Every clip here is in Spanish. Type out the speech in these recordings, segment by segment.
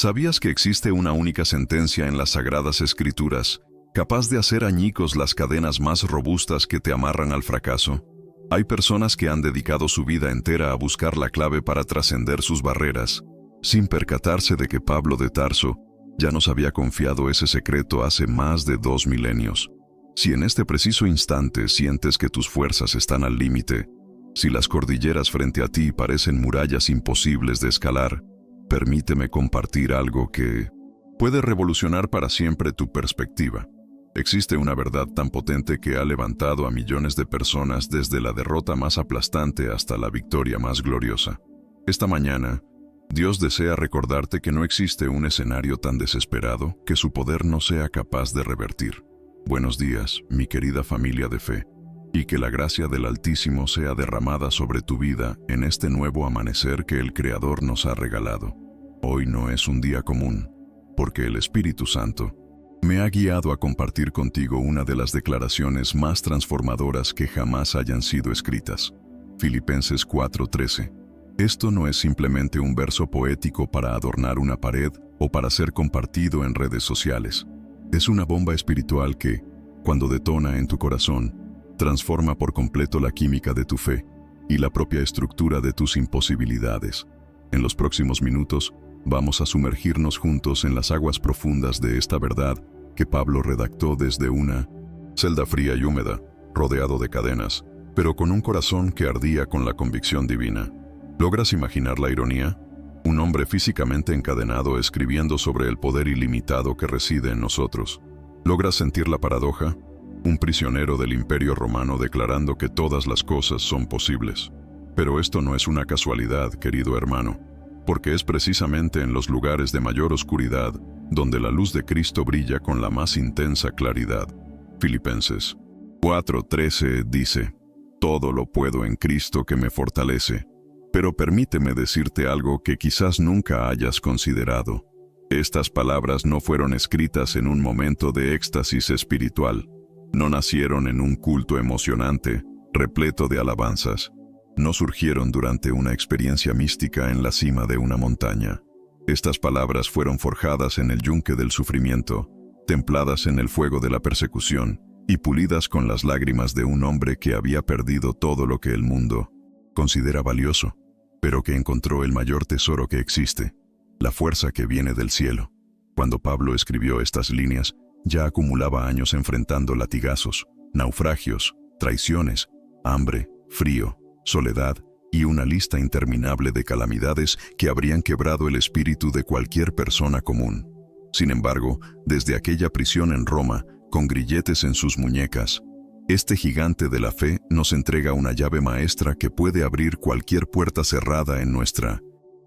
¿Sabías que existe una única sentencia en las Sagradas Escrituras, capaz de hacer añicos las cadenas más robustas que te amarran al fracaso? Hay personas que han dedicado su vida entera a buscar la clave para trascender sus barreras, sin percatarse de que Pablo de Tarso ya nos había confiado ese secreto hace más de 2 milenios. Si en este preciso instante sientes que tus fuerzas están al límite, si las cordilleras frente a ti parecen murallas imposibles de escalar, permíteme compartir algo que puede revolucionar para siempre tu perspectiva. Existe una verdad tan potente que ha levantado a millones de personas desde la derrota más aplastante hasta la victoria más gloriosa. Esta mañana, Dios desea recordarte que no existe un escenario tan desesperado que su poder no sea capaz de revertir. Buenos días, mi querida familia de fe, y que la gracia del Altísimo sea derramada sobre tu vida en este nuevo amanecer que el Creador nos ha regalado. Hoy no es un día común, porque el Espíritu Santo me ha guiado a compartir contigo una de las declaraciones más transformadoras que jamás hayan sido escritas. Filipenses 4:13. Esto no es simplemente un verso poético para adornar una pared o para ser compartido en redes sociales. Es una bomba espiritual que, cuando detona en tu corazón, transforma por completo la química de tu fe y la propia estructura de tus imposibilidades. En los próximos minutos, vamos a sumergirnos juntos en las aguas profundas de esta verdad que Pablo redactó desde una celda fría y húmeda, rodeado de cadenas, pero con un corazón que ardía con la convicción divina. ¿Logras imaginar la ironía? Un hombre físicamente encadenado escribiendo sobre el poder ilimitado que reside en nosotros. ¿Logras sentir la paradoja? Un prisionero del Imperio Romano declarando que todas las cosas son posibles. Pero esto no es una casualidad, querido hermano, porque es precisamente en los lugares de mayor oscuridad donde la luz de Cristo brilla con la más intensa claridad. Filipenses 4:13 dice: «Todo lo puedo en Cristo que me fortalece». Pero permíteme decirte algo que quizás nunca hayas considerado. Estas palabras no fueron escritas en un momento de éxtasis espiritual. No nacieron en un culto emocionante, repleto de alabanzas. No surgieron durante una experiencia mística en la cima de una montaña. Estas palabras fueron forjadas en el yunque del sufrimiento, templadas en el fuego de la persecución y pulidas con las lágrimas de un hombre que había perdido todo lo que el mundo considera valioso, pero que encontró el mayor tesoro que existe, la fuerza que viene del cielo. Cuando Pablo escribió estas líneas, ya acumulaba años enfrentando latigazos, naufragios, traiciones, hambre, frío, soledad y una lista interminable de calamidades que habrían quebrado el espíritu de cualquier persona común. Sin embargo, desde aquella prisión en Roma, con grilletes en sus muñecas, este gigante de la fe nos entrega una llave maestra que puede abrir cualquier puerta cerrada en nuestra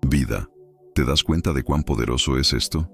vida. ¿Te das cuenta de cuán poderoso es esto?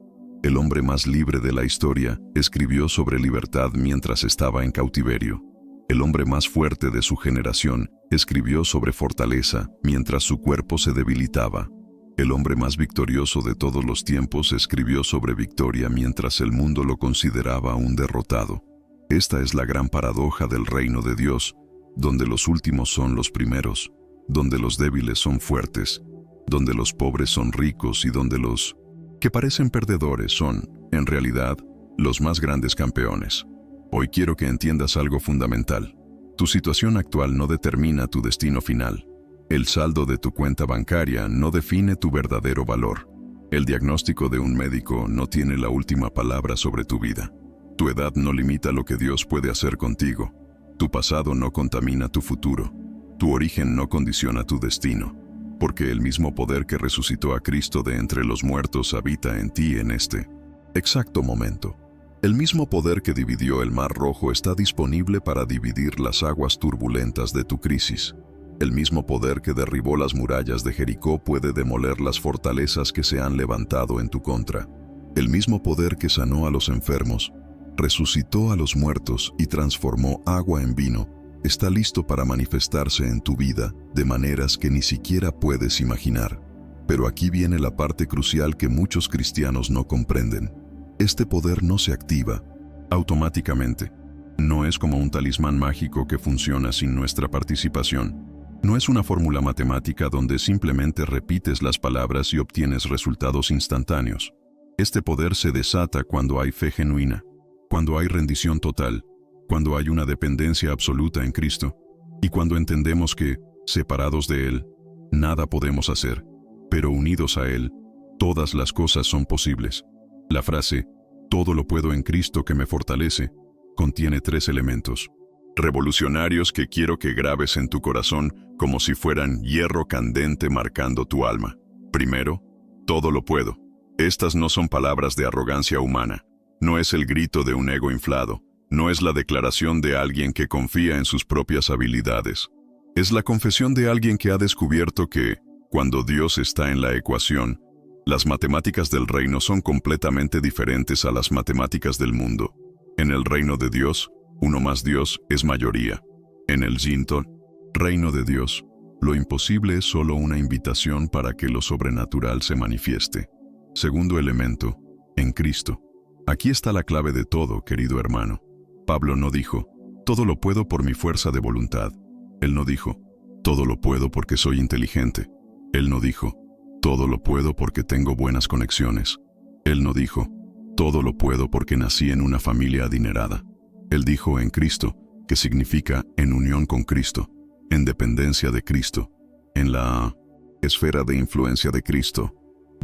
El hombre más libre de la historia escribió sobre libertad mientras estaba en cautiverio. El hombre más fuerte de su generación escribió sobre fortaleza mientras su cuerpo se debilitaba. El hombre más victorioso de todos los tiempos escribió sobre victoria mientras el mundo lo consideraba un derrotado. Esta es la gran paradoja del reino de Dios, donde los últimos son los primeros, donde los débiles son fuertes, donde los pobres son ricos y donde los que parecen perdedores son, en realidad, los más grandes campeones. Hoy quiero que entiendas algo fundamental. Tu situación actual no determina tu destino final. El saldo de tu cuenta bancaria no define tu verdadero valor. El diagnóstico de un médico no tiene la última palabra sobre tu vida. Tu edad no limita lo que Dios puede hacer contigo. Tu pasado no contamina tu futuro. Tu origen no condiciona tu destino. Porque el mismo poder que resucitó a Cristo de entre los muertos habita en ti en este exacto momento. El mismo poder que dividió el Mar Rojo está disponible para dividir las aguas turbulentas de tu crisis. El mismo poder que derribó las murallas de Jericó puede demoler las fortalezas que se han levantado en tu contra. El mismo poder que sanó a los enfermos, resucitó a los muertos y transformó agua en vino, está listo para manifestarse en tu vida de maneras que ni siquiera puedes imaginar. Pero aquí viene la parte crucial que muchos cristianos no comprenden. Este poder no se activa automáticamente. No es como un talismán mágico que funciona sin nuestra participación. No es una fórmula matemática donde simplemente repites las palabras y obtienes resultados instantáneos. Este poder se desata cuando hay fe genuina, cuando hay rendición total, cuando hay una dependencia absoluta en Cristo, y cuando entendemos que, separados de Él, nada podemos hacer, pero unidos a Él, todas las cosas son posibles. La frase, "todo lo puedo en Cristo que me fortalece", contiene 3 elementos revolucionarios que quiero que grabes en tu corazón como si fueran hierro candente marcando tu alma. Primero, todo lo puedo. Estas no son palabras de arrogancia humana, no es el grito de un ego inflado, no es la declaración de alguien que confía en sus propias habilidades. Es la confesión de alguien que ha descubierto que, cuando Dios está en la ecuación, las matemáticas del reino son completamente diferentes a las matemáticas del mundo. En el reino de Dios, 1 más Dios es mayoría. En el Jinton, reino de Dios, lo imposible es solo una invitación para que lo sobrenatural se manifieste. Segundo elemento, en Cristo. Aquí está la clave de todo, querido hermano. Pablo no dijo, "todo lo puedo por mi fuerza de voluntad". Él no dijo, "todo lo puedo porque soy inteligente". Él no dijo, "todo lo puedo porque tengo buenas conexiones". Él no dijo, "todo lo puedo porque nací en una familia adinerada". Él dijo en Cristo, que significa en unión con Cristo, en dependencia de Cristo, en la esfera de influencia de Cristo,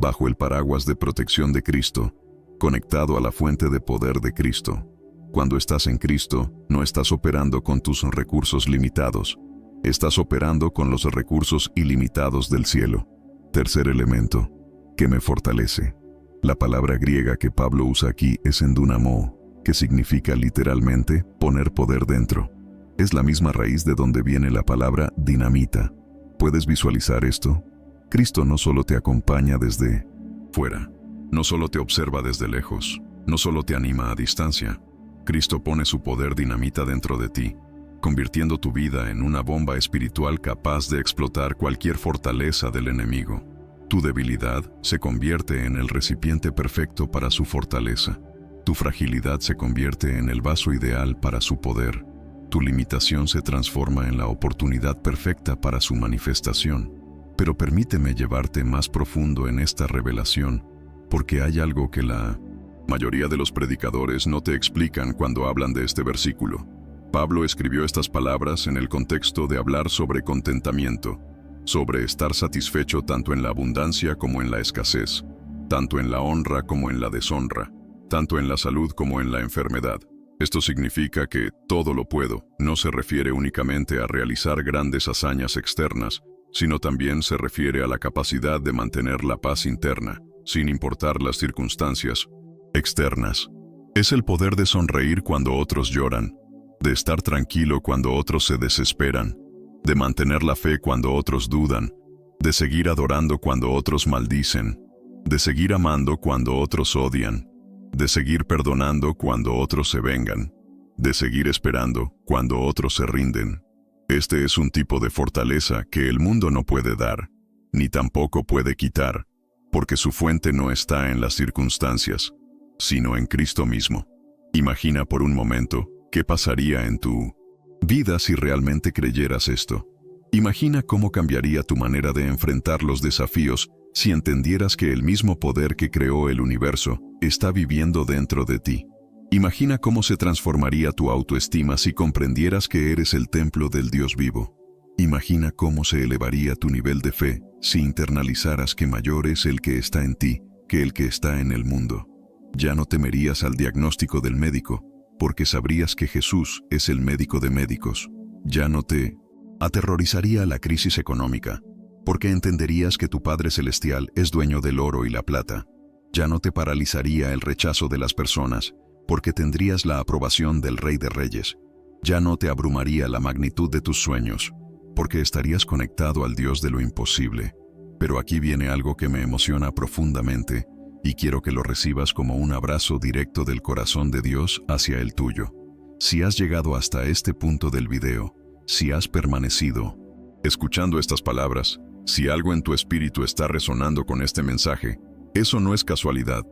bajo el paraguas de protección de Cristo, conectado a la fuente de poder de Cristo. Cuando estás en Cristo, no estás operando con tus recursos limitados, estás operando con los recursos ilimitados del cielo. Tercer elemento, que me fortalece. La palabra griega que Pablo usa aquí es endunamo, que significa literalmente poner poder dentro. Es la misma raíz de donde viene la palabra dinamita. ¿Puedes visualizar esto? Cristo no solo te acompaña desde fuera, no solo te observa desde lejos, no solo te anima a distancia. Cristo pone su poder dinamita dentro de ti, convirtiendo tu vida en una bomba espiritual capaz de explotar cualquier fortaleza del enemigo. Tu debilidad se convierte en el recipiente perfecto para su fortaleza. Tu fragilidad se convierte en el vaso ideal para su poder. Tu limitación se transforma en la oportunidad perfecta para su manifestación. Pero permíteme llevarte más profundo en esta revelación, porque hay algo que la mayoría de los predicadores no te explican cuando hablan de este versículo. Pablo escribió estas palabras en el contexto de hablar sobre contentamiento, sobre estar satisfecho tanto en la abundancia como en la escasez, tanto en la honra como en la deshonra, tanto en la salud como en la enfermedad. Esto significa que todo lo puedo no se refiere únicamente a realizar grandes hazañas externas, sino también se refiere a la capacidad de mantener la paz interna, sin importar las circunstancias externas. Es el poder de sonreír cuando otros lloran, de estar tranquilo cuando otros se desesperan, de mantener la fe cuando otros dudan, de seguir adorando cuando otros maldicen, de seguir amando cuando otros odian, de seguir perdonando cuando otros se vengan, de seguir esperando cuando otros se rinden. Este es un tipo de fortaleza que el mundo no puede dar, ni tampoco puede quitar, porque su fuente no está en las circunstancias, sino en Cristo mismo. Imagina por un momento qué pasaría en tu vida si realmente creyeras esto. Imagina cómo cambiaría tu manera de enfrentar los desafíos si entendieras que el mismo poder que creó el universo está viviendo dentro de ti. Imagina cómo se transformaría tu autoestima si comprendieras que eres el templo del Dios vivo. Imagina cómo se elevaría tu nivel de fe si internalizaras que mayor es el que está en ti que el que está en el mundo. Ya no temerías al diagnóstico del médico, porque sabrías que Jesús es el médico de médicos. Ya no te aterrorizaría la crisis económica, porque entenderías que tu Padre Celestial es dueño del oro y la plata. Ya no te paralizaría el rechazo de las personas, porque tendrías la aprobación del Rey de Reyes. Ya no te abrumaría la magnitud de tus sueños, porque estarías conectado al Dios de lo imposible. Pero aquí viene algo que me emociona profundamente, y quiero que lo recibas como un abrazo directo del corazón de Dios hacia el tuyo. Si has llegado hasta este punto del video, si has permanecido escuchando estas palabras, si algo en tu espíritu está resonando con este mensaje, eso no es casualidad,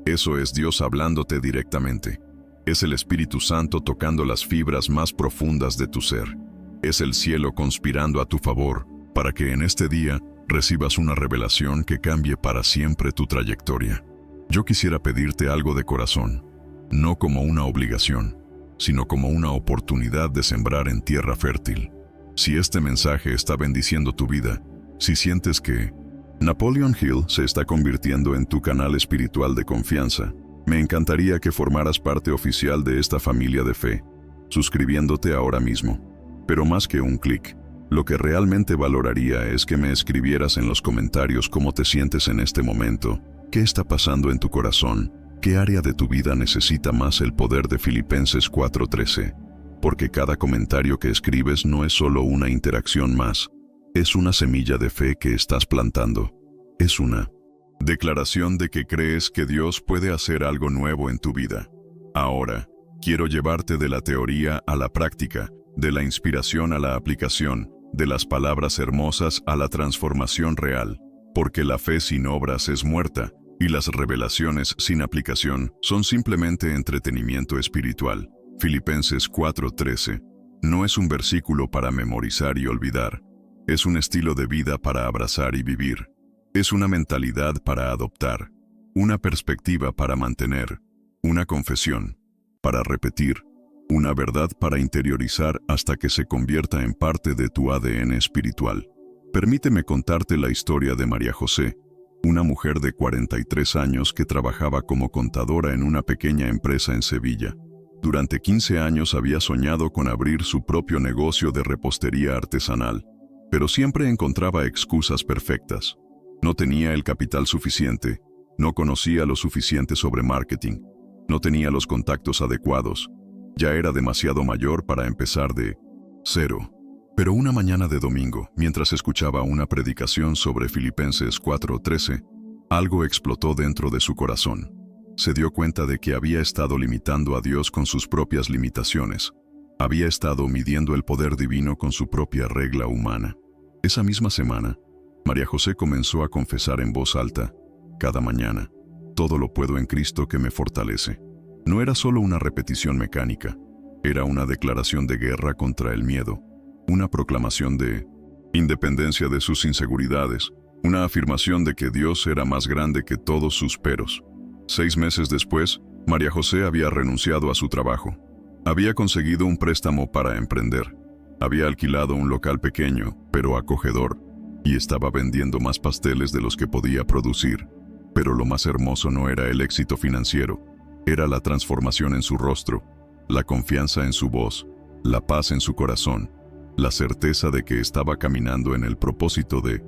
eso es Dios hablándote directamente. Es el Espíritu Santo tocando las fibras más profundas de tu ser. Es el cielo conspirando a tu favor para que en este día recibas una revelación que cambie para siempre tu trayectoria. Yo quisiera pedirte algo de corazón, no como una obligación, sino como una oportunidad de sembrar en tierra fértil. Si este mensaje está bendiciendo tu vida, si sientes que Napoleon Hill se está convirtiendo en tu canal espiritual de confianza, me encantaría que formaras parte oficial de esta familia de fe, suscribiéndote ahora mismo. Pero más que un clic, lo que realmente valoraría es que me escribieras en los comentarios cómo te sientes en este momento, qué está pasando en tu corazón, qué área de tu vida necesita más el poder de Filipenses 4:13. Porque cada comentario que escribes no es solo una interacción más, es una semilla de fe que estás plantando. Es una declaración de que crees que Dios puede hacer algo nuevo en tu vida. Ahora, quiero llevarte de la teoría a la práctica, de la inspiración a la aplicación, de las palabras hermosas a la transformación real, porque la fe sin obras es muerta, y las revelaciones sin aplicación son simplemente entretenimiento espiritual. Filipenses 4:13 no es un versículo para memorizar y olvidar, es un estilo de vida para abrazar y vivir. Es una mentalidad para adoptar, una perspectiva para mantener, una confesión para repetir, una verdad para interiorizar hasta que se convierta en parte de tu ADN espiritual. Permíteme contarte la historia de María José, una mujer de 43 años que trabajaba como contadora en una pequeña empresa en Sevilla. Durante 15 años había soñado con abrir su propio negocio de repostería artesanal, pero siempre encontraba excusas perfectas. No tenía el capital suficiente, no conocía lo suficiente sobre marketing, no tenía los contactos adecuados, ya era demasiado mayor para empezar de cero. Pero una mañana de domingo, mientras escuchaba una predicación sobre Filipenses 4:13, algo explotó dentro de su corazón. Se dio cuenta de que había estado limitando a Dios con sus propias limitaciones. Había estado midiendo el poder divino con su propia regla humana. Esa misma semana, María José comenzó a confesar en voz alta, cada mañana, todo lo puedo en Cristo que me fortalece. No era solo una repetición mecánica, era una declaración de guerra contra el miedo, una proclamación de independencia de sus inseguridades, una afirmación de que Dios era más grande que todos sus peros. 6 meses después, María José había renunciado a su trabajo. Había conseguido un préstamo para emprender. Había alquilado un local pequeño, pero acogedor, y estaba vendiendo más pasteles de los que podía producir. Pero lo más hermoso no era el éxito financiero, era la transformación en su rostro, la confianza en su voz, la paz en su corazón, la certeza de que estaba caminando en el propósito de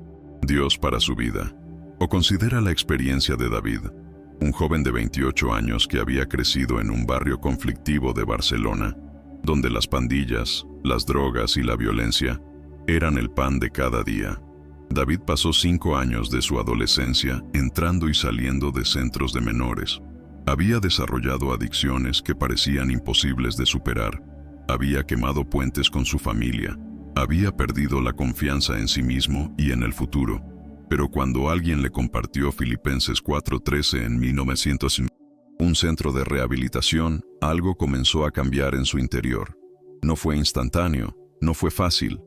Dios para su vida. O considera la experiencia de David, un joven de 28 años que había crecido en un barrio conflictivo de Barcelona, donde las pandillas, las drogas y la violencia eran el pan de cada día. David pasó 5 años de su adolescencia entrando y saliendo de centros de menores. Había desarrollado adicciones que parecían imposibles de superar. Había quemado puentes con su familia. Había perdido la confianza en sí mismo y en el futuro. Pero cuando alguien le compartió Filipenses 4:13 en 1950, un centro de rehabilitación, algo comenzó a cambiar en su interior. No fue instantáneo, no fue fácil,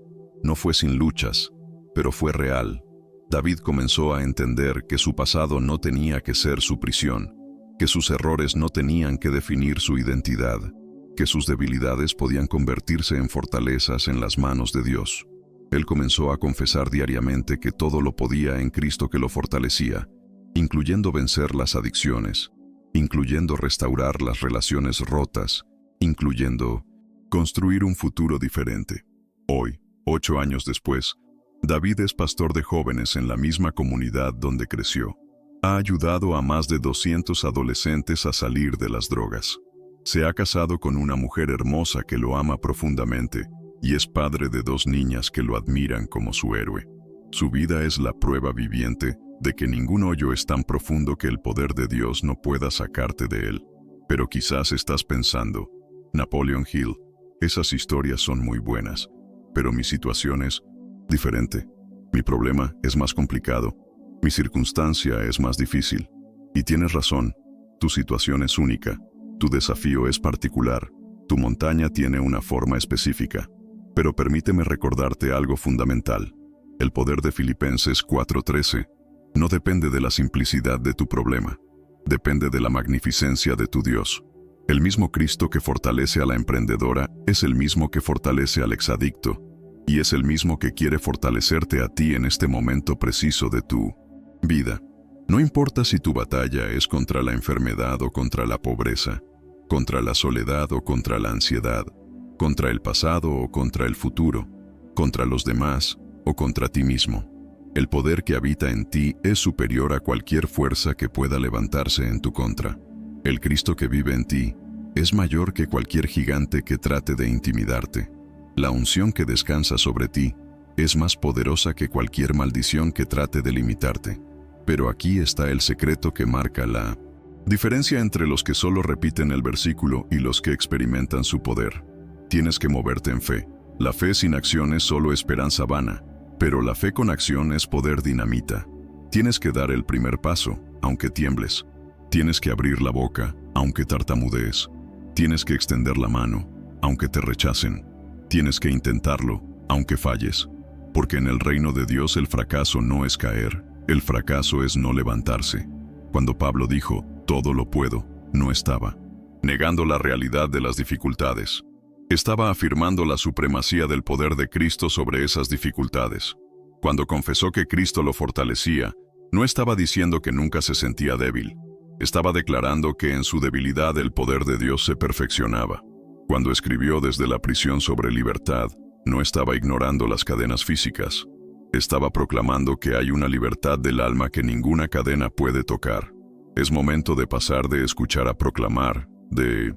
no fue sin luchas, pero fue real. David comenzó a entender que su pasado no tenía que ser su prisión, que sus errores no tenían que definir su identidad, que sus debilidades podían convertirse en fortalezas en las manos de Dios. Él comenzó a confesar diariamente que todo lo podía en Cristo que lo fortalecía, incluyendo vencer las adicciones, incluyendo restaurar las relaciones rotas, incluyendo construir un futuro diferente. Hoy, 8 años después, David es pastor de jóvenes en la misma comunidad donde creció. Ha ayudado a más de 200 adolescentes a salir de las drogas. Se ha casado con una mujer hermosa que lo ama profundamente y es padre de 2 niñas que lo admiran como su héroe. Su vida es la prueba viviente de que ningún hoyo es tan profundo que el poder de Dios no pueda sacarte de él. Pero quizás estás pensando, Napoleon Hill, esas historias son muy buenas, pero mi situación es diferente. Mi problema es más complicado. Mi circunstancia es más difícil. Y tienes razón, tu situación es única, tu desafío es particular, tu montaña tiene una forma específica. Pero permíteme recordarte algo fundamental. El poder de Filipenses 4:13 no depende de la simplicidad de tu problema. depende de la magnificencia de tu Dios. El mismo Cristo que fortalece a la emprendedora es el mismo que fortalece al exadicto, y es el mismo que quiere fortalecerte a ti en este momento preciso de tu vida. No importa si tu batalla es contra la enfermedad o contra la pobreza, contra la soledad o contra la ansiedad, contra el pasado o contra el futuro, contra los demás o contra ti mismo. El poder que habita en ti es superior a cualquier fuerza que pueda levantarse en tu contra. El Cristo que vive en ti es mayor que cualquier gigante que trate de intimidarte. La unción que descansa sobre ti es más poderosa que cualquier maldición que trate de limitarte. Pero aquí está el secreto que marca la diferencia entre los que solo repiten el versículo y los que experimentan su poder. Tienes que moverte en fe. La fe sin acción es solo esperanza vana, pero la fe con acción es poder dinamita. Tienes que dar el primer paso, aunque tiembles. Tienes que abrir la boca, aunque tartamudees. Tienes que extender la mano, aunque te rechacen. Tienes que intentarlo, aunque falles. Porque en el reino de Dios el fracaso no es caer, el fracaso es no levantarse. Cuando Pablo dijo, todo lo puedo, no estaba negando la realidad de las dificultades. Estaba afirmando la supremacía del poder de Cristo sobre esas dificultades. Cuando confesó que Cristo lo fortalecía, no estaba diciendo que nunca se sentía débil. Estaba declarando que en su debilidad el poder de Dios se perfeccionaba. Cuando escribió desde la prisión sobre libertad, no estaba ignorando las cadenas físicas. Estaba proclamando que hay una libertad del alma que ninguna cadena puede tocar. Es momento de pasar de escuchar a proclamar, de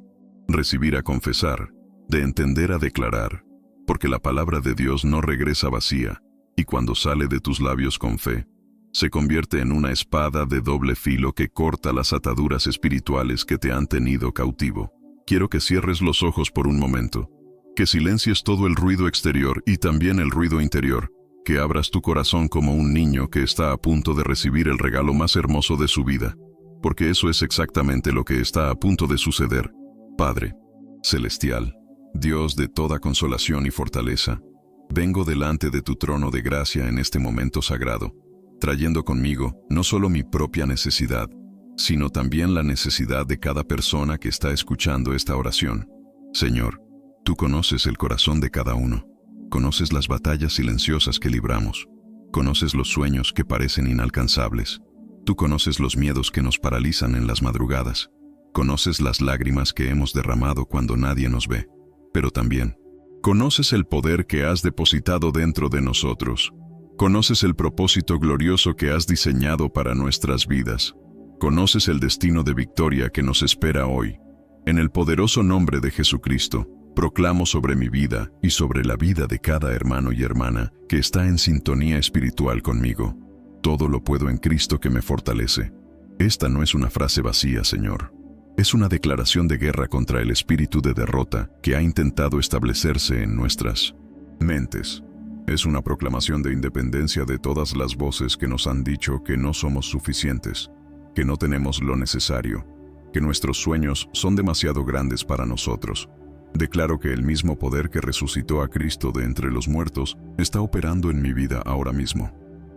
recibir a confesar, de entender a declarar, porque la palabra de Dios no regresa vacía, y cuando sale de tus labios con fe, se convierte en una espada de doble filo que corta las ataduras espirituales que te han tenido cautivo. Quiero que cierres los ojos por un momento, que silencies todo el ruido exterior y también el ruido interior, que abras tu corazón como un niño que está a punto de recibir el regalo más hermoso de su vida, porque eso es exactamente lo que está a punto de suceder. Padre celestial, Dios de toda consolación y fortaleza, vengo delante de tu trono de gracia en este momento sagrado, trayendo conmigo no solo mi propia necesidad, sino también la necesidad de cada persona que está escuchando esta oración. Señor, tú conoces el corazón de cada uno, conoces las batallas silenciosas que libramos, conoces los sueños que parecen inalcanzables, tú conoces los miedos que nos paralizan en las madrugadas, conoces las lágrimas que hemos derramado cuando nadie nos ve, pero también conoces el poder que has depositado dentro de nosotros, conoces el propósito glorioso que has diseñado para nuestras vidas, conoces el destino de victoria que nos espera hoy. En el poderoso nombre de Jesucristo, proclamo sobre mi vida y sobre la vida de cada hermano y hermana que está en sintonía espiritual conmigo. Todo lo puedo en Cristo que me fortalece. Esta no es una frase vacía, Señor. Es una declaración de guerra contra el espíritu de derrota que ha intentado establecerse en nuestras mentes. Es una proclamación de independencia de todas las voces que nos han dicho que no somos suficientes, que no tenemos lo necesario, que nuestros sueños son demasiado grandes para nosotros. Declaro que el mismo poder que resucitó a Cristo de entre los muertos está operando en mi vida ahora mismo.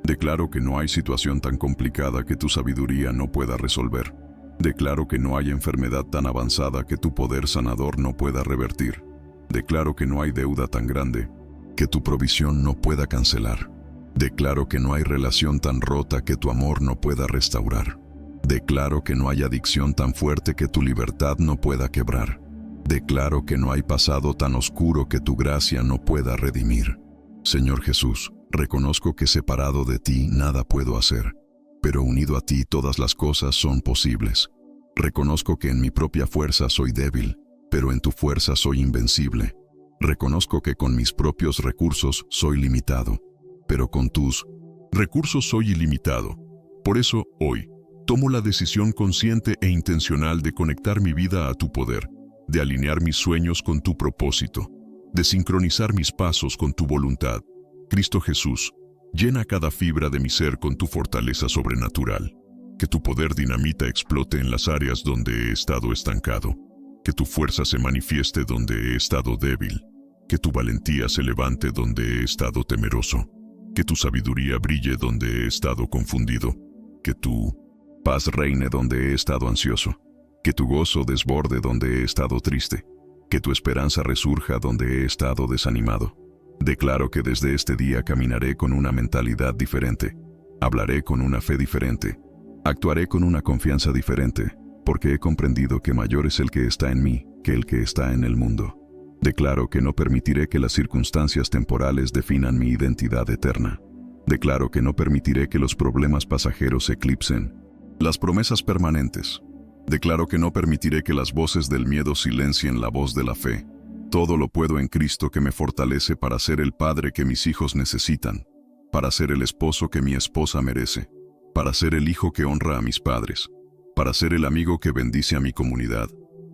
Declaro que no hay situación tan complicada que tu sabiduría no pueda resolver. Declaro que no hay enfermedad tan avanzada que tu poder sanador no pueda revertir. Declaro que no hay deuda tan grande que tu provisión no pueda cancelar. Declaro que no hay relación tan rota que tu amor no pueda restaurar. Declaro que no hay adicción tan fuerte que tu libertad no pueda quebrar. Declaro que no hay pasado tan oscuro que tu gracia no pueda redimir. Señor Jesús, reconozco que separado de ti nada puedo hacer, pero unido a ti todas las cosas son posibles. Reconozco que en mi propia fuerza soy débil, pero en tu fuerza soy invencible. Reconozco que con mis propios recursos soy limitado, pero con tus recursos soy ilimitado. Por eso, hoy, tomo la decisión consciente e intencional de conectar mi vida a tu poder, de alinear mis sueños con tu propósito, de sincronizar mis pasos con tu voluntad. Cristo Jesús, llena cada fibra de mi ser con tu fortaleza sobrenatural. Que tu poder dinamita explote en las áreas donde he estado estancado. Que tu fuerza se manifieste donde he estado débil. Que tu valentía se levante donde he estado temeroso. Que tu sabiduría brille donde he estado confundido. Que tu paz reine donde he estado ansioso, que tu gozo desborde donde he estado triste, que tu esperanza resurja donde he estado desanimado. Declaro que desde este día caminaré con una mentalidad diferente, hablaré con una fe diferente, actuaré con una confianza diferente, porque he comprendido que mayor es el que está en mí que el que está en el mundo. Declaro que no permitiré que las circunstancias temporales definan mi identidad eterna. Declaro que no permitiré que los problemas pasajeros eclipsen las promesas permanentes. Declaro que no permitiré que las voces del miedo silencien la voz de la fe. Todo lo puedo en Cristo que me fortalece para ser el padre que mis hijos necesitan, para ser el esposo que mi esposa merece, para ser el hijo que honra a mis padres, para ser el amigo que bendice a mi comunidad,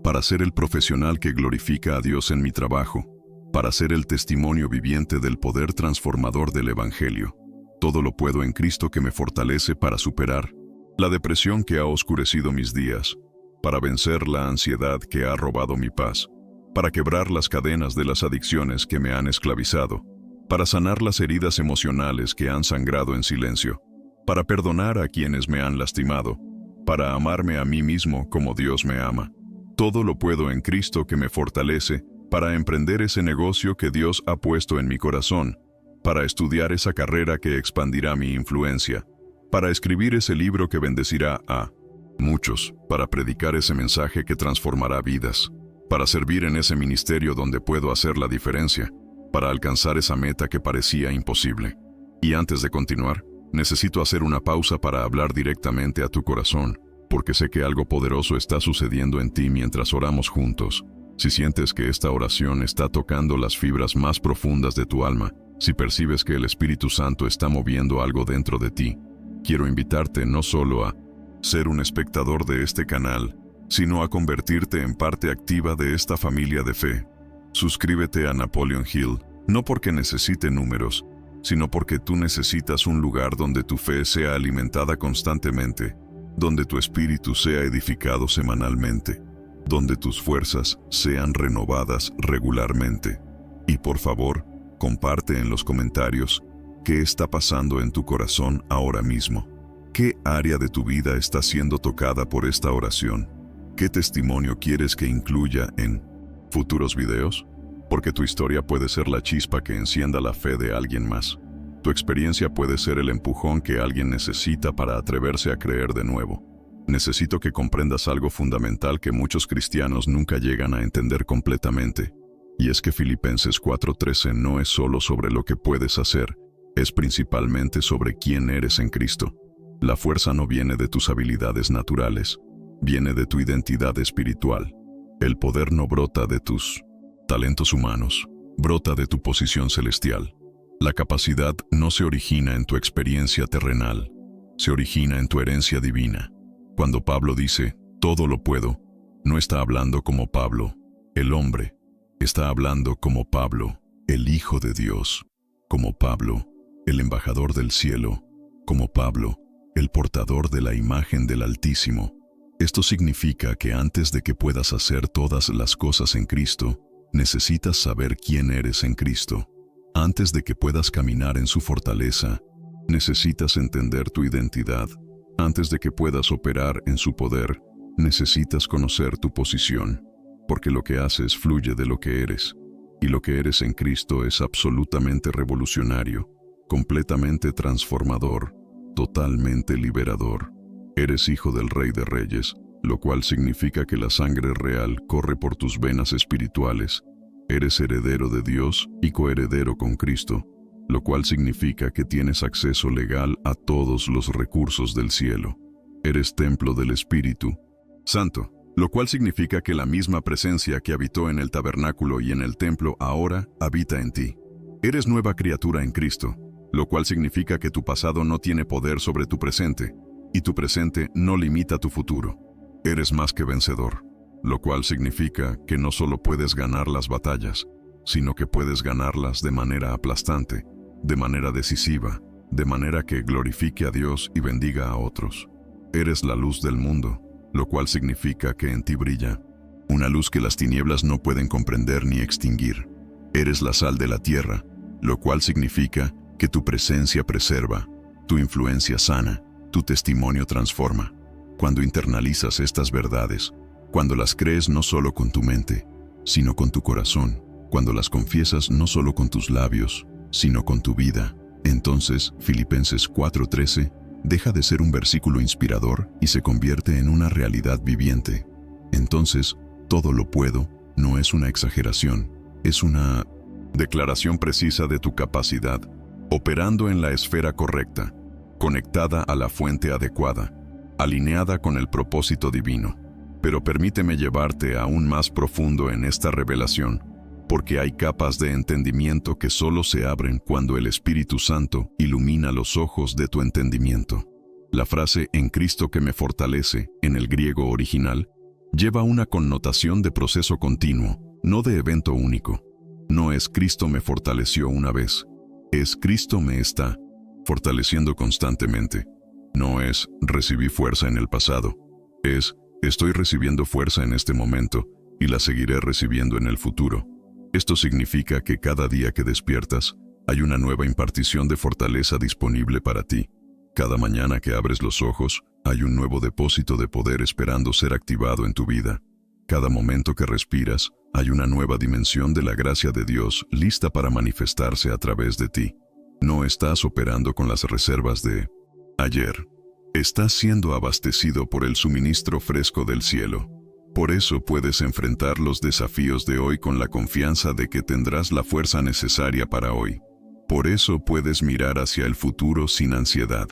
para ser el profesional que glorifica a Dios en mi trabajo, para ser el testimonio viviente del poder transformador del Evangelio. Todo lo puedo en Cristo que me fortalece para superar la depresión que ha oscurecido mis días, para vencer la ansiedad que ha robado mi paz, para quebrar las cadenas de las adicciones que me han esclavizado, para sanar las heridas emocionales que han sangrado en silencio, para perdonar a quienes me han lastimado, para amarme a mí mismo como Dios me ama. Todo lo puedo en Cristo que me fortalece para emprender ese negocio que Dios ha puesto en mi corazón, para estudiar esa carrera que expandirá mi influencia, para escribir ese libro que bendecirá a muchos, para predicar ese mensaje que transformará vidas, para servir en ese ministerio donde puedo hacer la diferencia, para alcanzar esa meta que parecía imposible. Y antes de continuar, necesito hacer una pausa para hablar directamente a tu corazón, porque sé que algo poderoso está sucediendo en ti mientras oramos juntos. Si sientes que esta oración está tocando las fibras más profundas de tu alma, si percibes que el Espíritu Santo está moviendo algo dentro de ti, quiero invitarte no solo a ser un espectador de este canal, sino a convertirte en parte activa de esta familia de fe. Suscríbete a Napoleon Hill, no porque necesite números, sino porque tú necesitas un lugar donde tu fe sea alimentada constantemente, donde tu espíritu sea edificado semanalmente, donde tus fuerzas sean renovadas regularmente. Y por favor, comparte en los comentarios qué está pasando en tu corazón ahora mismo. ¿Qué área de tu vida está siendo tocada por esta oración? ¿Qué testimonio quieres que incluya en futuros videos? Porque tu historia puede ser la chispa que encienda la fe de alguien más. Tu experiencia puede ser el empujón que alguien necesita para atreverse a creer de nuevo. Necesito que comprendas algo fundamental que muchos cristianos nunca llegan a entender completamente. Y es que Filipenses 4:13 no es solo sobre lo que puedes hacer, es principalmente sobre quién eres en Cristo. La fuerza no viene de tus habilidades naturales, viene de tu identidad espiritual. El poder no brota de tus talentos humanos, brota de tu posición celestial. La capacidad no se origina en tu experiencia terrenal, se origina en tu herencia divina. Cuando Pablo dice, todo lo puedo, no está hablando como Pablo, el hombre, está hablando como Pablo, el Hijo de Dios, como Pablo, el embajador del cielo, como Pablo, el portador de la imagen del Altísimo. Esto significa que antes de que puedas hacer todas las cosas en Cristo, necesitas saber quién eres en Cristo. Antes de que puedas caminar en su fortaleza, necesitas entender tu identidad. Antes de que puedas operar en su poder, necesitas conocer tu posición, porque lo que haces fluye de lo que eres, y lo que eres en Cristo es absolutamente revolucionario, completamente transformador, totalmente liberador. Eres hijo del Rey de Reyes, lo cual significa que la sangre real corre por tus venas espirituales. Eres heredero de Dios y coheredero con Cristo, lo cual significa que tienes acceso legal a todos los recursos del cielo. Eres templo del Espíritu Santo, lo cual significa que la misma presencia que habitó en el tabernáculo y en el templo ahora habita en ti. Eres nueva criatura en Cristo, lo cual significa que tu pasado no tiene poder sobre tu presente, y tu presente no limita tu futuro. Eres más que vencedor, lo cual significa que no solo puedes ganar las batallas, sino que puedes ganarlas de manera aplastante, de manera decisiva, de manera que glorifique a Dios y bendiga a otros. Eres la luz del mundo, lo cual significa que en ti brilla una luz que las tinieblas no pueden comprender ni extinguir. Eres la sal de la tierra, lo cual significa que tu presencia preserva, tu influencia sana, tu testimonio transforma. Cuando internalizas estas verdades, cuando las crees no solo con tu mente, sino con tu corazón, cuando las confiesas no solo con tus labios, sino con tu vida, entonces Filipenses 4:13 deja de ser un versículo inspirador y se convierte en una realidad viviente. Entonces, todo lo puedo no es una exageración, es una declaración precisa de tu capacidad, operando en la esfera correcta, conectada a la fuente adecuada, alineada con el propósito divino. Pero permíteme llevarte aún más profundo en esta revelación, porque hay capas de entendimiento que solo se abren cuando el Espíritu Santo ilumina los ojos de tu entendimiento. La frase "en Cristo que me fortalece", en el griego original, lleva una connotación de proceso continuo, no de evento único. No es "Cristo me fortaleció una vez", es "Cristo me está fortaleciendo constantemente". No es "recibí fuerza en el pasado", es "estoy recibiendo fuerza en este momento y la seguiré recibiendo en el futuro". Esto significa que cada día que despiertas, hay una nueva impartición de fortaleza disponible para ti. Cada mañana que abres los ojos, hay un nuevo depósito de poder esperando ser activado en tu vida. Cada momento que respiras, hay una nueva dimensión de la gracia de Dios lista para manifestarse a través de ti. No estás operando con las reservas de ayer. Estás siendo abastecido por el suministro fresco del cielo. Por eso puedes enfrentar los desafíos de hoy con la confianza de que tendrás la fuerza necesaria para hoy. Por eso puedes mirar hacia el futuro sin ansiedad,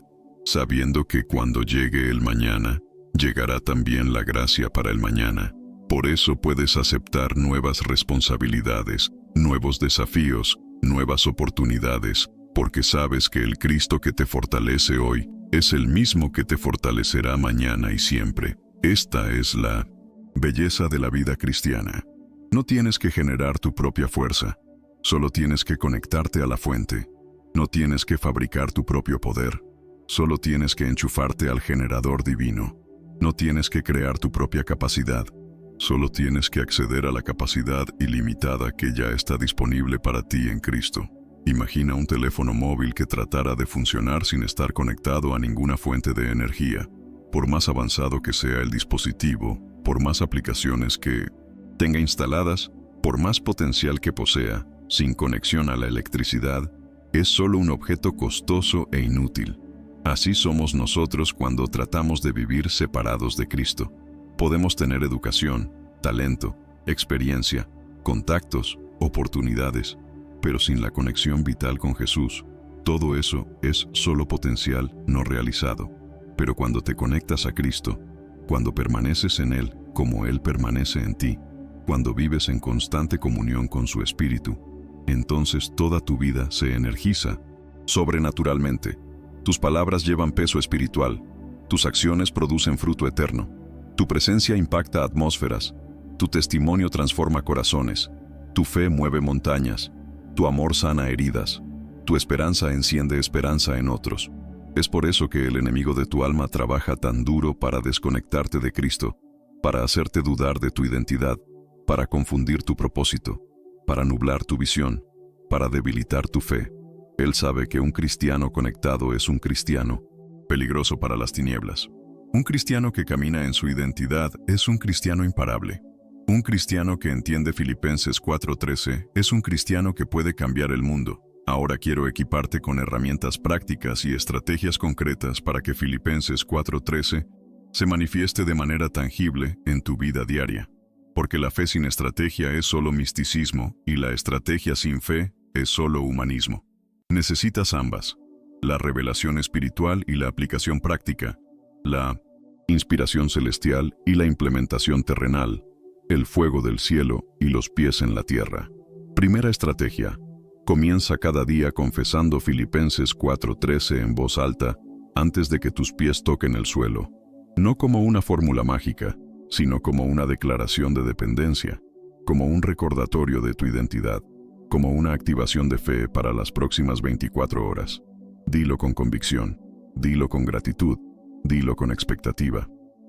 sabiendo que cuando llegue el mañana, llegará también la gracia para el mañana. Por eso puedes aceptar nuevas responsabilidades, nuevos desafíos, nuevas oportunidades, porque sabes que el Cristo que te fortalece hoy es el mismo que te fortalecerá mañana y siempre. Esta es la belleza de la vida cristiana. No tienes que generar tu propia fuerza, solo tienes que conectarte a la fuente. No tienes que fabricar tu propio poder, solo tienes que enchufarte al generador divino. No tienes que crear tu propia capacidad, solo tienes que acceder a la capacidad ilimitada que ya está disponible para ti en Cristo. Imagina un teléfono móvil que tratara de funcionar sin estar conectado a ninguna fuente de energía. Por más avanzado que sea el dispositivo, por más aplicaciones que tenga instaladas, por más potencial que posea, sin conexión a la electricidad, es solo un objeto costoso e inútil. Así somos nosotros cuando tratamos de vivir separados de Cristo. Podemos tener educación, talento, experiencia, contactos, oportunidades, pero sin la conexión vital con Jesús, todo eso es solo potencial no realizado. Pero cuando te conectas a Cristo, cuando permaneces en Él como Él permanece en ti, cuando vives en constante comunión con su Espíritu, entonces toda tu vida se energiza sobrenaturalmente. Tus palabras llevan peso espiritual, tus acciones producen fruto eterno, tu presencia impacta atmósferas, tu testimonio transforma corazones, tu fe mueve montañas, tu amor sana heridas, tu esperanza enciende esperanza en otros. Es por eso que el enemigo de tu alma trabaja tan duro para desconectarte de Cristo, para hacerte dudar de tu identidad, para confundir tu propósito, para nublar tu visión, para debilitar tu fe. Él sabe que un cristiano conectado es un cristiano peligroso para las tinieblas. Un cristiano que camina en su identidad es un cristiano imparable. Un cristiano que entiende Filipenses 4:13 es un cristiano que puede cambiar el mundo. Ahora quiero equiparte con herramientas prácticas y estrategias concretas para que Filipenses 4:13 se manifieste de manera tangible en tu vida diaria. Porque la fe sin estrategia es solo misticismo y la estrategia sin fe es solo humanismo. Necesitas ambas, la revelación espiritual y la aplicación práctica, la inspiración celestial y la implementación terrenal, el fuego del cielo y los pies en la tierra. Primera estrategia. Comienza cada día confesando Filipenses 4:13 en voz alta antes de que tus pies toquen el suelo. No como una fórmula mágica, sino como una declaración de dependencia, como un recordatorio de tu identidad, como una activación de fe para las próximas 24 horas. Dilo con convicción, dilo con gratitud, dilo con expectativa.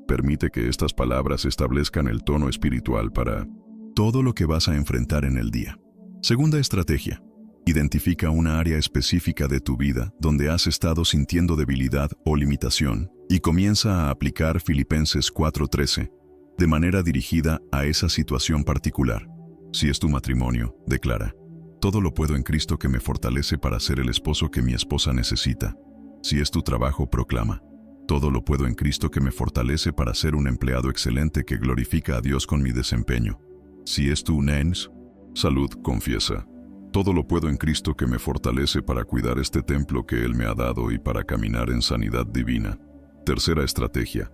Permite que estas palabras establezcan el tono espiritual para todo lo que vas a enfrentar en el día. Segunda estrategia. Identifica una área específica de tu vida donde has estado sintiendo debilidad o limitación y comienza a aplicar Filipenses 4:13 de manera dirigida a esa situación particular. Si es tu matrimonio, declara: todo lo puedo en Cristo que me fortalece para ser el esposo que mi esposa necesita. Si es tu trabajo, proclama: todo lo puedo en Cristo que me fortalece para ser un empleado excelente que glorifica a Dios con mi desempeño. Si es tu NENS, salud, confiesa: todo lo puedo en Cristo que me fortalece para cuidar este templo que Él me ha dado y para caminar en sanidad divina. Tercera estrategia: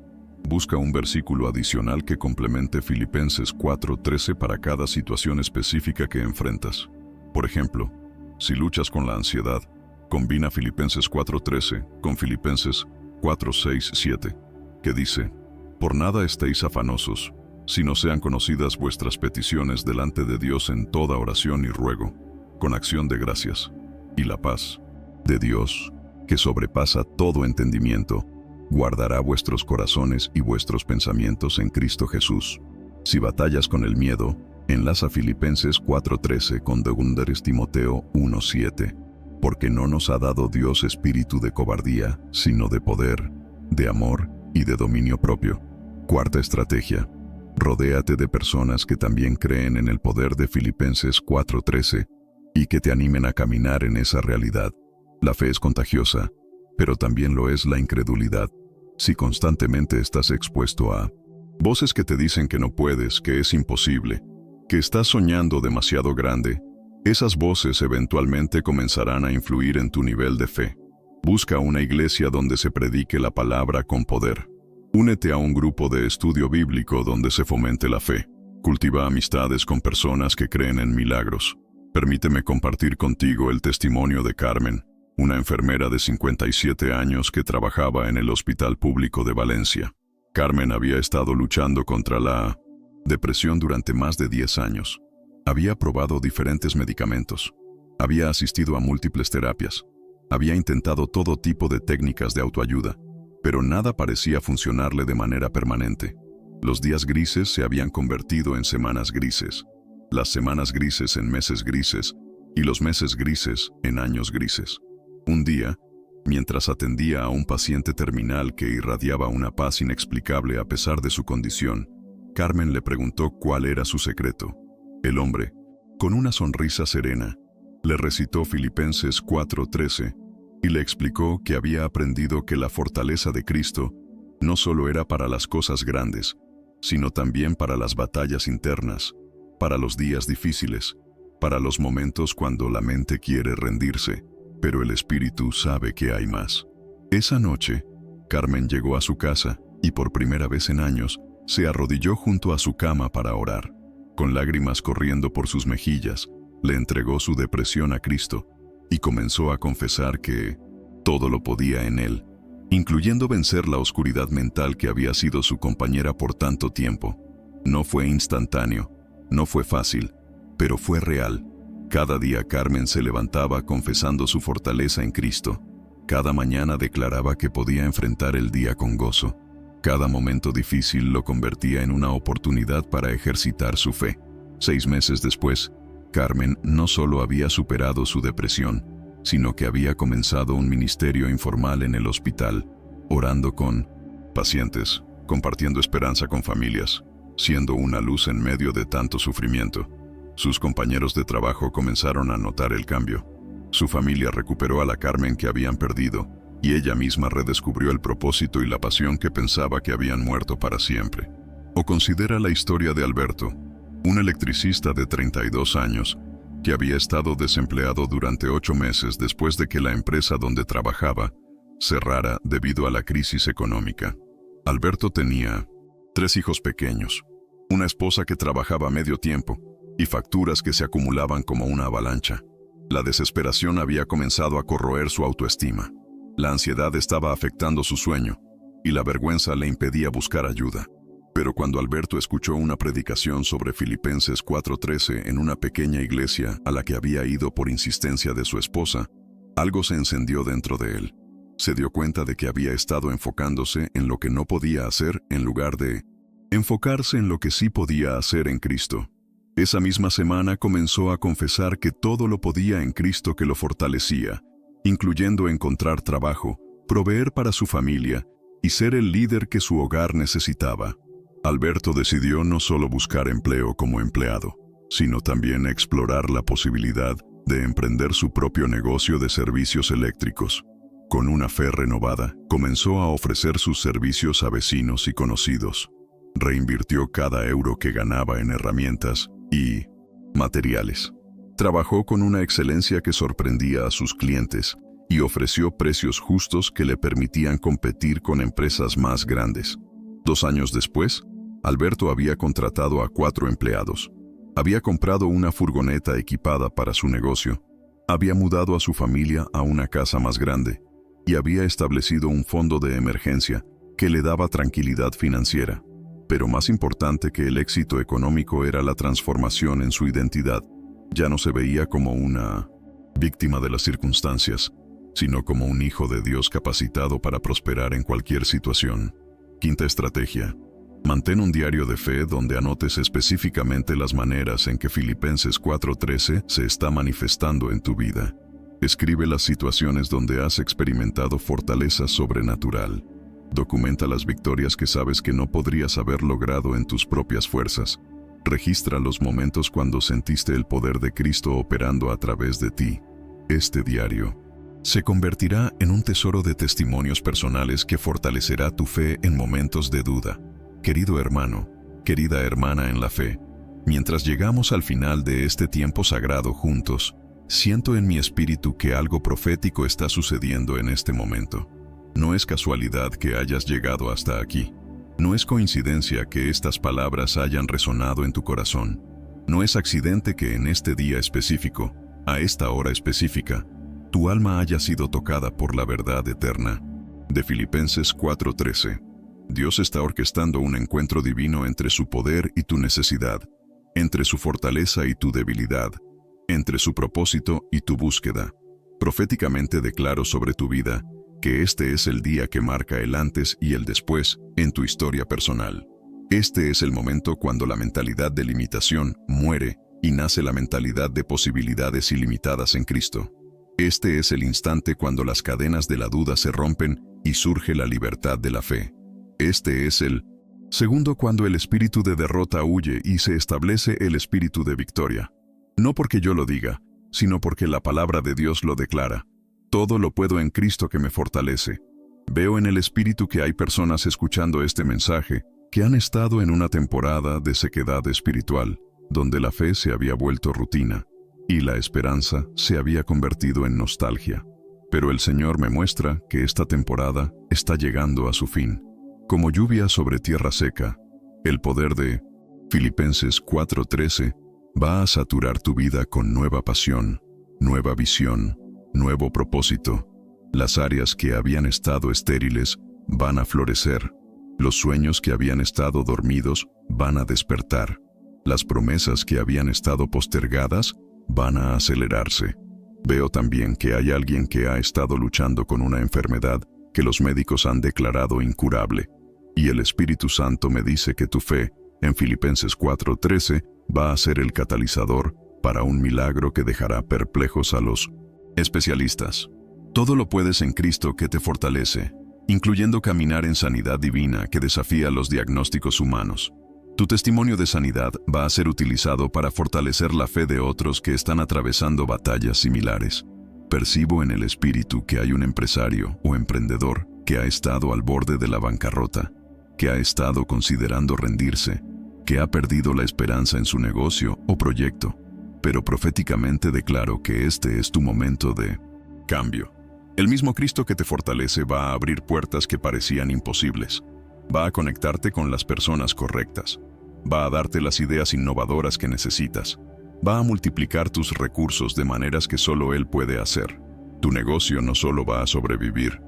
busca un versículo adicional que complemente Filipenses 4:13 para cada situación específica que enfrentas. Por ejemplo, si luchas con la ansiedad, combina Filipenses 4:13 con Filipenses 4:6-7, que dice: por nada estéis afanosos, sino sean conocidas vuestras peticiones delante de Dios en toda oración y ruego, con acción de gracias. Y la paz de Dios, que sobrepasa todo entendimiento, guardará vuestros corazones y vuestros pensamientos en Cristo Jesús. Si batallas con el miedo, enlaza Filipenses 4:13 con 2 Timoteo 1:7, porque no nos ha dado Dios espíritu de cobardía, sino de poder, de amor y de dominio propio. Cuarta estrategia: rodéate de personas que también creen en el poder de Filipenses 4:13 y que te animen a caminar en esa realidad. La fe es contagiosa, pero también lo es la incredulidad. Si constantemente estás expuesto a voces que te dicen que no puedes, que es imposible, que estás soñando demasiado grande, esas voces eventualmente comenzarán a influir en tu nivel de fe. Busca una iglesia donde se predique la palabra con poder. Únete a un grupo de estudio bíblico donde se fomente la fe. Cultiva amistades con personas que creen en milagros. Permíteme compartir contigo el testimonio de Carmen, una enfermera de 57 años que trabajaba en el Hospital Público de Valencia. Carmen había estado luchando contra la depresión durante más de 10 años. Había probado diferentes medicamentos. Había asistido a múltiples terapias. Había intentado todo tipo de técnicas de autoayuda, pero nada parecía funcionarle de manera permanente. Los días grises se habían convertido en semanas grises, las semanas grises en meses grises y los meses grises en años grises. Un día, mientras atendía a un paciente terminal que irradiaba una paz inexplicable a pesar de su condición, Carmen le preguntó cuál era su secreto. El hombre, con una sonrisa serena, le recitó Filipenses 4:13 y le explicó que había aprendido que la fortaleza de Cristo no solo era para las cosas grandes, sino también para las batallas internas, para los días difíciles, para los momentos cuando la mente quiere rendirse, pero el espíritu sabe que hay más. Esa noche, Carmen llegó a su casa y por primera vez en años se arrodilló junto a su cama para orar. Con lágrimas corriendo por sus mejillas, le entregó su depresión a Cristo y comenzó a confesar que todo lo podía en Él, incluyendo vencer la oscuridad mental que había sido su compañera por tanto tiempo. No fue instantáneo, no fue fácil, pero fue real. Cada día Carmen se levantaba confesando su fortaleza en Cristo. Cada mañana declaraba que podía enfrentar el día con gozo. Cada momento difícil lo convertía en una oportunidad para ejercitar su fe. 6 meses después, Carmen no solo había superado su depresión, sino que había comenzado un ministerio informal en el hospital, orando con pacientes, compartiendo esperanza con familias, siendo una luz en medio de tanto sufrimiento. Sus compañeros de trabajo comenzaron a notar el cambio. Su familia recuperó a la Carmen que habían perdido, y ella misma redescubrió el propósito y la pasión que pensaba que habían muerto para siempre. O considera la historia de Alberto, un electricista de 32 años, que había estado desempleado durante 8 meses después de que la empresa donde trabajaba cerrara debido a la crisis económica. Alberto tenía 3 hijos pequeños, una esposa que trabajaba a medio tiempo y facturas que se acumulaban como una avalancha. La desesperación había comenzado a corroer su autoestima. La ansiedad estaba afectando su sueño y la vergüenza le impedía buscar ayuda. Pero cuando Alberto escuchó una predicación sobre Filipenses 4:13 en una pequeña iglesia a la que había ido por insistencia de su esposa, algo se encendió dentro de él. Se dio cuenta de que había estado enfocándose en lo que no podía hacer en lugar de enfocarse en lo que sí podía hacer en Cristo. Esa misma semana comenzó a confesar que todo lo podía en Cristo que lo fortalecía, incluyendo encontrar trabajo, proveer para su familia y ser el líder que su hogar necesitaba. Alberto decidió no solo buscar empleo como empleado, sino también explorar la posibilidad de emprender su propio negocio de servicios eléctricos. Con una fe renovada, comenzó a ofrecer sus servicios a vecinos y conocidos. Reinvirtió cada euro que ganaba en herramientas y materiales. Trabajó con una excelencia que sorprendía a sus clientes y ofreció precios justos que le permitían competir con empresas más grandes. 2 años después, Alberto había contratado a 4 empleados. Había comprado una furgoneta equipada para su negocio. Había mudado a su familia a una casa más grande y había establecido un fondo de emergencia que le daba tranquilidad financiera. Pero más importante que el éxito económico era la transformación en su identidad. Ya no se veía como una víctima de las circunstancias, sino como un hijo de Dios capacitado para prosperar en cualquier situación. Quinta estrategia. Mantén un diario de fe donde anotes específicamente las maneras en que Filipenses 4:13 se está manifestando en tu vida. Escribe las situaciones donde has experimentado fortaleza sobrenatural. Documenta las victorias que sabes que no podrías haber logrado en tus propias fuerzas. Registra los momentos cuando sentiste el poder de Cristo operando a través de ti. Este diario se convertirá en un tesoro de testimonios personales que fortalecerá tu fe en momentos de duda. Querido hermano, querida hermana en la fe, mientras llegamos al final de este tiempo sagrado juntos, siento en mi espíritu que algo profético está sucediendo en este momento. No es casualidad que hayas llegado hasta aquí. No es coincidencia que estas palabras hayan resonado en tu corazón. No es accidente que en este día específico, a esta hora específica, tu alma haya sido tocada por la verdad eterna. De Filipenses 4:13. Dios está orquestando un encuentro divino entre su poder y tu necesidad, entre su fortaleza y tu debilidad, entre su propósito y tu búsqueda. Proféticamente declaro sobre tu vida que este es el día que marca el antes y el después en tu historia personal. Este es el momento cuando la mentalidad de limitación muere y nace la mentalidad de posibilidades ilimitadas en Cristo. Este es el instante cuando las cadenas de la duda se rompen y surge la libertad de la fe. Este es el segundo cuando el espíritu de derrota huye y se establece el espíritu de victoria. No porque yo lo diga, sino porque la palabra de Dios lo declara. Todo lo puedo en Cristo que me fortalece. Veo en el espíritu que hay personas escuchando este mensaje que han estado en una temporada de sequedad espiritual, donde la fe se había vuelto rutina y la esperanza se había convertido en nostalgia. Pero el Señor me muestra que esta temporada está llegando a su fin. Como lluvia sobre tierra seca, el poder de Filipenses 4:13 va a saturar tu vida con nueva pasión, nueva visión, nuevo propósito. Las áreas que habían estado estériles van a florecer. Los sueños que habían estado dormidos van a despertar. Las promesas que habían estado postergadas van a acelerarse. Veo también que hay alguien que ha estado luchando con una enfermedad que los médicos han declarado incurable. Y el Espíritu Santo me dice que tu fe, en Filipenses 4:13, va a ser el catalizador para un milagro que dejará perplejos a los especialistas. Todo lo puedes en Cristo que te fortalece, incluyendo caminar en sanidad divina que desafía los diagnósticos humanos. Tu testimonio de sanidad va a ser utilizado para fortalecer la fe de otros que están atravesando batallas similares. Percibo en el espíritu que hay un empresario o emprendedor que ha estado al borde de la bancarrota, que ha estado considerando rendirse, que ha perdido la esperanza en su negocio o proyecto. Pero proféticamente declaro que este es tu momento de cambio. El mismo Cristo que te fortalece va a abrir puertas que parecían imposibles. Va a conectarte con las personas correctas. Va a darte las ideas innovadoras que necesitas. Va a multiplicar tus recursos de maneras que solo Él puede hacer. Tu negocio no solo va a sobrevivir,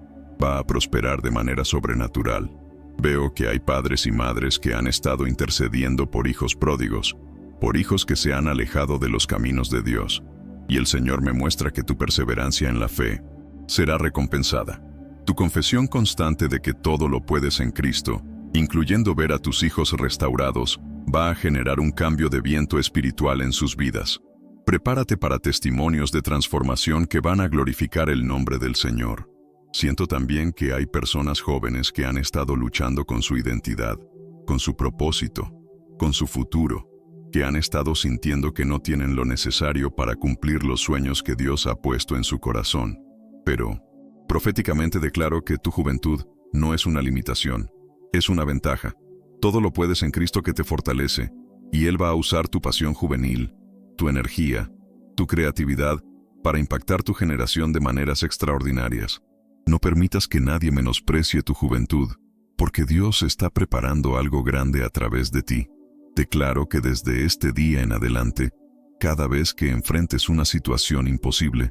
va a prosperar de manera sobrenatural. Veo que hay padres y madres que han estado intercediendo por hijos pródigos, por hijos que se han alejado de los caminos de Dios. Y el Señor me muestra que tu perseverancia en la fe será recompensada. Tu confesión constante de que todo lo puedes en Cristo, incluyendo ver a tus hijos restaurados, va a generar un cambio de viento espiritual en sus vidas. Prepárate para testimonios de transformación que van a glorificar el nombre del Señor. Siento también que hay personas jóvenes que han estado luchando con su identidad, con su propósito, con su futuro, que han estado sintiendo que no tienen lo necesario para cumplir los sueños que Dios ha puesto en su corazón. Pero, proféticamente declaro que tu juventud no es una limitación, es una ventaja. Todo lo puedes en Cristo que te fortalece, y Él va a usar tu pasión juvenil, tu energía, tu creatividad, para impactar tu generación de maneras extraordinarias. No permitas que nadie menosprecie tu juventud, porque Dios está preparando algo grande a través de ti. Declaro que desde este día en adelante, cada vez que enfrentes una situación imposible,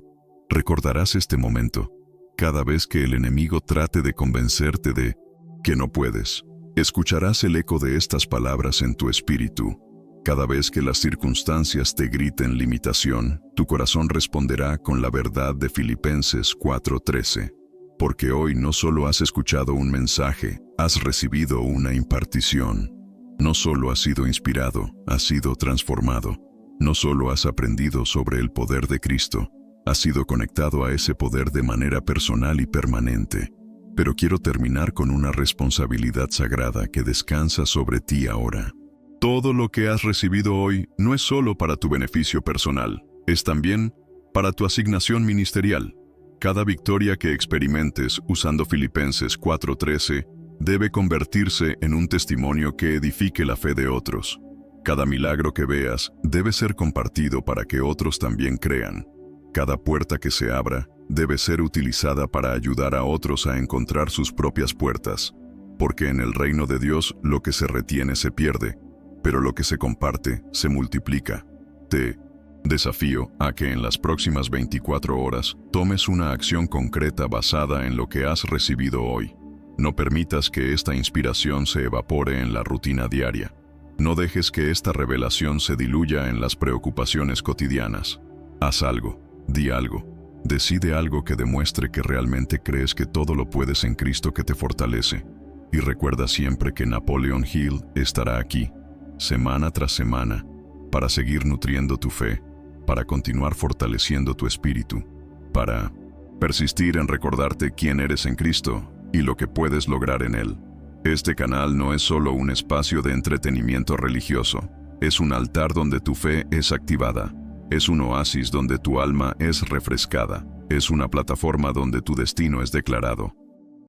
recordarás este momento. Cada vez que el enemigo trate de convencerte de que no puedes, escucharás el eco de estas palabras en tu espíritu. Cada vez que las circunstancias te griten limitación, tu corazón responderá con la verdad de Filipenses 4:13. Porque hoy no solo has escuchado un mensaje, has recibido una impartición. No solo has sido inspirado, has sido transformado. No solo has aprendido sobre el poder de Cristo, has sido conectado a ese poder de manera personal y permanente. Pero quiero terminar con una responsabilidad sagrada que descansa sobre ti ahora. Todo lo que has recibido hoy no es solo para tu beneficio personal, es también para tu asignación ministerial. Cada victoria que experimentes usando Filipenses 4:13 debe convertirse en un testimonio que edifique la fe de otros. Cada milagro que veas debe ser compartido para que otros también crean. Cada puerta que se abra debe ser utilizada para ayudar a otros a encontrar sus propias puertas, porque en el reino de Dios lo que se retiene se pierde, pero lo que se comparte se multiplica. Te desafío a que en las próximas 24 horas tomes una acción concreta basada en lo que has recibido hoy. No permitas que esta inspiración se evapore en la rutina diaria. No dejes que esta revelación se diluya en las preocupaciones cotidianas. Haz algo, di algo, decide algo que demuestre que realmente crees que todo lo puedes en Cristo que te fortalece. Y recuerda siempre que Napoleon Hill estará aquí, semana tras semana, para seguir nutriendo tu fe, para continuar fortaleciendo tu espíritu, para persistir en recordarte quién eres en Cristo y lo que puedes lograr en Él. Este canal no es solo un espacio de entretenimiento religioso, es un altar donde tu fe es activada, es un oasis donde tu alma es refrescada, es una plataforma donde tu destino es declarado.